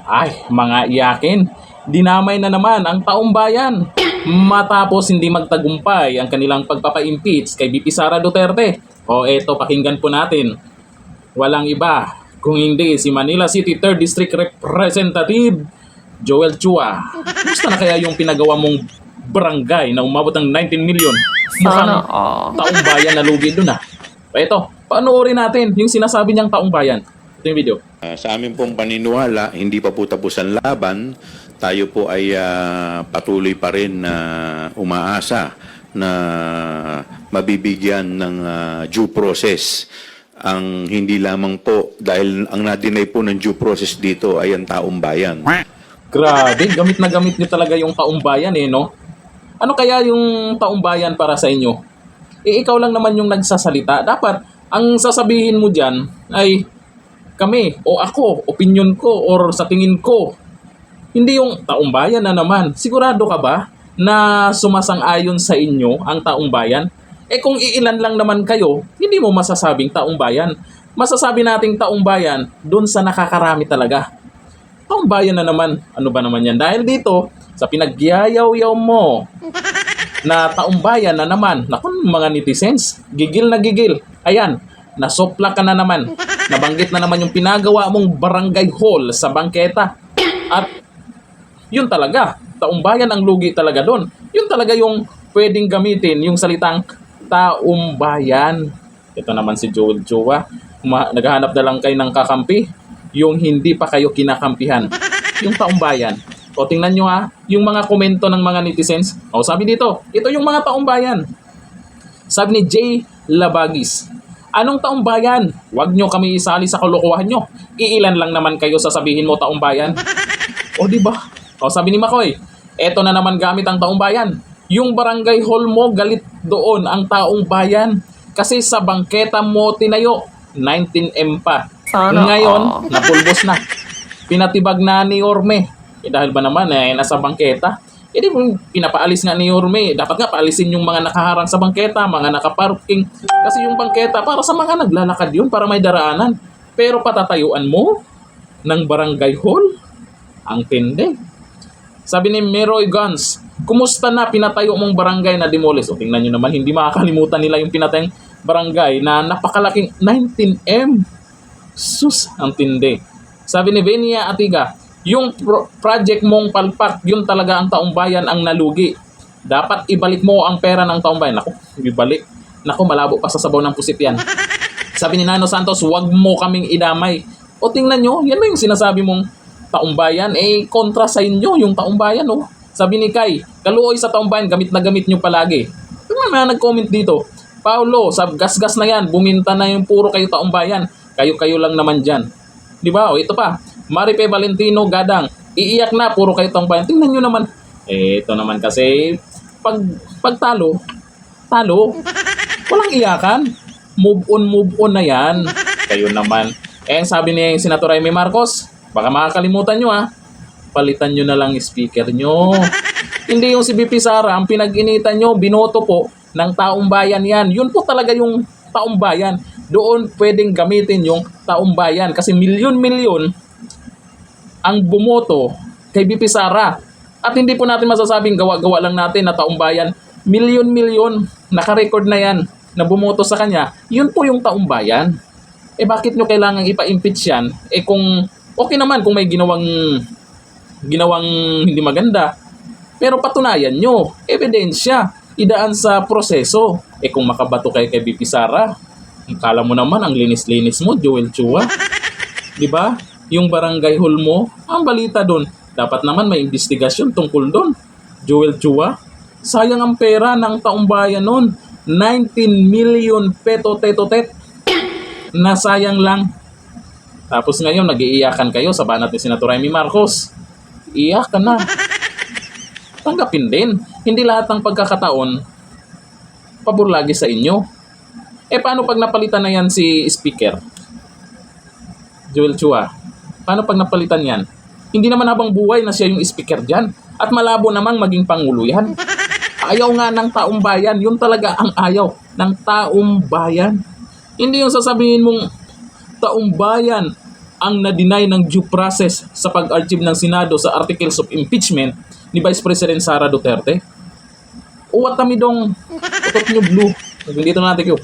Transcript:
Ay, mga iyakin, dinamay na naman ang taong bayan. Matapos hindi magtagumpay ang kanilang pagpapa-impeach kay VP Sara Duterte. O eto, pakinggan po natin. Walang iba kung hindi si Manila City 3rd District Representative Joel Chua. Gusto na kaya yung pinagawa mong barangay na umabot ng 19 million? Sana Mukhang taong bayan na lugi dun ah. Eto, panoorin natin yung sinasabi niyang taong bayan. Ito yung video. Sa amin pong paniniwala, hindi pa po tapos ang laban. Tayo po ay patuloy pa rin na umaasa na mabibigyan ng due process. Ang hindi lamang po, dahil ang na-deny po ng due process dito ay ang taong bayan. Grabe, gamit na gamit niyo talaga yung taong bayan eh, no? Ano kaya yung taong bayan para sa inyo? Eh, ikaw lang naman yung nagsasalita. Dapat, ang sasabihin mo dyan ay kami o ako, opinion ko or sa tingin ko. Hindi yung taong bayan na naman. Sigurado ka ba na sumasang-ayon sa inyo ang taong bayan? Eh kung iilan lang naman kayo, hindi mo masasabing taong bayan. Masasabi nating taong bayan dun sa nakakarami talaga. Taong bayan na naman. Ano ba naman yan? Dahil dito, sa pinagyayaw-yaw mo na taong bayan na naman, naku mga netizens, gigil na gigil. Ayan, nasopla ka na naman. Nabanggit na naman yung pinagawa mong barangay hall sa bangketa. At yun talaga, taong bayan ang lugi talaga doon. Yun talaga yung pwedeng gamitin, yung salitang taong bayan. Ito naman si Joel Chua. Naghahanap na lang kayo ng kakampi, yung hindi pa kayo kinakampihan. Yung taong bayan. O tingnan nyo ha, yung mga komento ng mga netizens. O sabi dito, ito yung mga taong bayan. Sabi ni Jay Labagis, anong taong bayan? Huwag nyo kami isali sa kalokohan nyo. Iilan lang naman kayo sasabihin mo taong bayan. O diba? O sabi ni Makoy, eto na naman gamit ang taong bayan. Yung barangay hall mo, galit doon ang taong bayan. Kasi sa bangketa mo tinayo, 19M pa. Sana Ngayon, napulbos na. Pinatibag na ni Orme. Eh, dahil ba naman nasa bangketa? Eh di pinapaalis nga ni Orme. Dapat nga paalisin yung mga nakaharang sa bangketa, mga nakaparking. Kasi yung bangketa para sa mga naglalakad yun, para may daraanan. Pero patatayuan mo ng barangay hall? Ang tindi. Sabi ni Meroy Guns, kumusta na pinatayo mong barangay na demolish? O tingnan nyo naman, hindi makakalimutan nila yung pinatayong barangay na napakalaking 19M. Sus, ang tindi. Sabi ni Venia Atiga, yung project mong palpak, yun talaga ang taong bayan ang nalugi. Dapat ibalik mo ang pera ng taong bayan. Naku, ibalik. Naku, malabo pa sa sabaw ng pusit yan. Sabi ni Nano Santos, wag mo kaming idamay. O tingnan nyo, yan ba yung sinasabi mong taong bayan? Eh, kontra sa inyo, yung taong bayan, oh. Sabi ni Kai, kaluoy sa taong bayan, gamit na gamit nyo palagi. Tingnan na nag-comment dito. Paulo, gas-gas na yan, buminta na yung puro kayo taong bayan. Kayo-kayo lang naman dyan. Di ba? O ito pa, Maripe Valentino Gadang, iiyak na, puro kayo taong bayan. Tingnan nyo naman. Eh, ito naman kasi, pag talo, walang iyakan. Move on na yan. Kayo naman. Eh, sabi ni Senator Jaime Marcos, baka makakalimutan nyo ha, palitan nyo na lang speaker nyo. Hindi yung si VP Sara, ang pinag-initan nyo, binoto po ng taong bayan yan. Yun po talaga yung taong bayan. Doon pwedeng gamitin yung taong bayan kasi milyon-milyon ang bumoto kay VP Sara. At hindi po natin masasabing gawa-gawa lang natin na taong bayan. Milyon-milyon, naka-record na yan, na bumoto sa kanya. Yun po yung taong bayan. Eh bakit nyo kailangan ipa-impeach yan? Eh kung okay naman kung may ginawang hindi maganda. Pero patunayan nyo, ebidensya, idaan sa proseso. Eh kung makabato kayo kay VP Sara, kala mo naman ang linis-linis mo, Joel Chua. Diba? Yung barangay hall mo, ang balita doon, dapat naman may investigasyon tungkol doon. Joel Chua, sayang ang pera ng taong bayan noon. 19 million peto-teto-tet. Nasayang lang. Tapos ngayon, nag-iiyakan kayo sa banat ni Senator Jaime Marcos. Iyak ka na. Tanggapin din. Hindi lahat ng pagkakataon, pabor lagi sa inyo. Eh paano pag napalitan na yan si speaker? Joel Chua, paano pag napalitan yan? Hindi naman habang buhay na siya yung speaker dyan. At malabo namang maging pangulo yan. Ayaw nga ng taong bayan. Yun talaga ang ayaw ng taong bayan. Hindi yung sasabihin mong taong bayan ang na-deny ng due process sa pag-archive ng Senado sa articles of impeachment ni Vice President Sara Duterte? Uwat kami dong utot nyo blue. Dito natin yun.